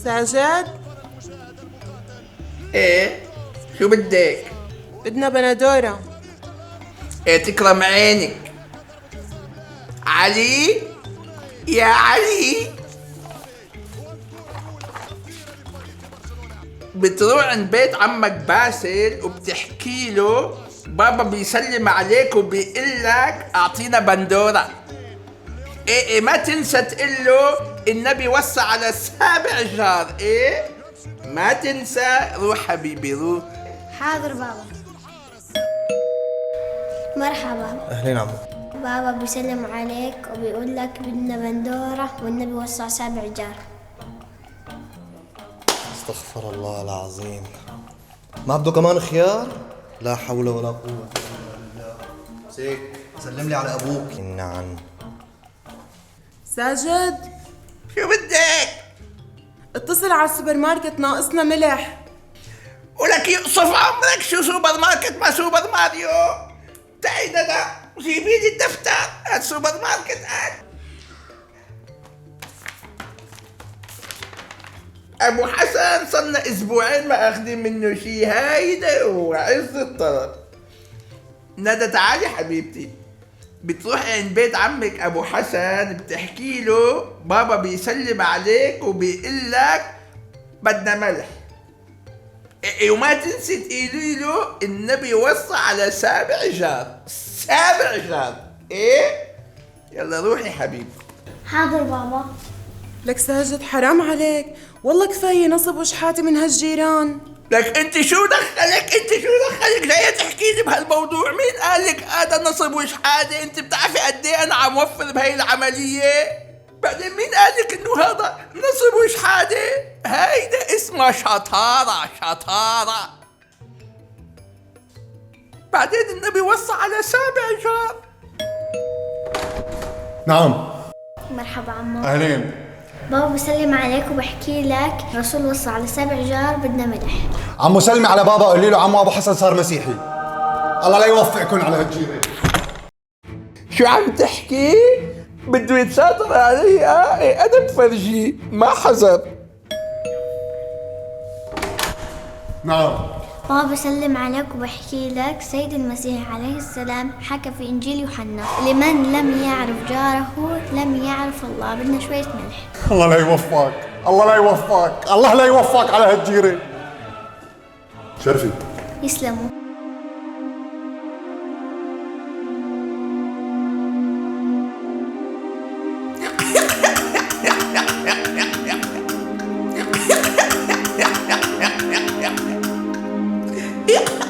ساجد، ايه شو بدك؟ بدنا بندورة. ايه تكرم عينك. علي، يا علي، بتروح عند بيت عمك باسل وبتحكي له بابا بيسلم عليك وبيقول لك اعطينا بندورة. ايه ما تنسى تقول له النبي وصى على 7 جار. ايه ما تنسى، روح حبيبي روح. حاضر بابا. مرحبا. اهلين عمو. بابا بيسلم عليك وبيقول لك بدنا بندورة والنبي وسع 7 جار. استغفر الله العظيم. ما بده كمان خيار؟ لا حول ولا قوة الا بالله. سيك سلم لي على ابوك. نعم. ساجد، شو بدك؟ اتصل على السوبر ماركت، ناقصنا ملح. ولك يقصف عمرك، شو سوبر ماركت ما سوبر ماريو؟ تعي ده جيبي لي الدفتر، هات سوبر ماركت هات. ابو حسن صرنا اسبوعين ما اخذين منه شي، هيدا هو عز الطرف. ندى تعالي حبيبتي، بتروح عند بيت عمك ابو حسن بتحكي له بابا بيسلم عليك وبيقول لك بدنا ملح. وما تنسي تقولي له النبي وصى على 7 جار. 7 جار. ايه يلا روحي حبيبي. حاضر بابا. لك ساجد حرام عليك، والله كفاية نصب وشحاتة من هالجيران. لك انت شو دخلك؟ جاية تحكي لي بهالموضوع؟ مين قال لك هذا نصب وشحاده؟ انت بتعرفي قد ايه انا عم وفر بهي العمليه؟ بعدين مين قال لك انه هذا نصب وشحاده؟ هيدا اسمها شطاره. بعدين النبي وصى على 7 جار. نعم. مرحبا عمو. أهلين. بابا بيسلم عليك وبحكي لك الرسول وصى على 7 جار بدنا ملح. عمو سلمي على بابا، قولي له عمو أبو حسن صار مسيحي. الله لا يوفقكم على هالجيرة. شو عم تحكي؟ بده يتساطر علي؟ ايه انا بفرجيه ما حذر. نعم. بابا بسلم عليك وبحكي لك سيد المسيح عليه السلام حكى في إنجيل يوحنا لمن لم يعرف جاره لم يعرف الله. بدنا شوية ملح. الله لا يوفقك، الله لا يوفقك، الله لا يوفقك على هالجيرة. شرفي. يسلموا. Yeah.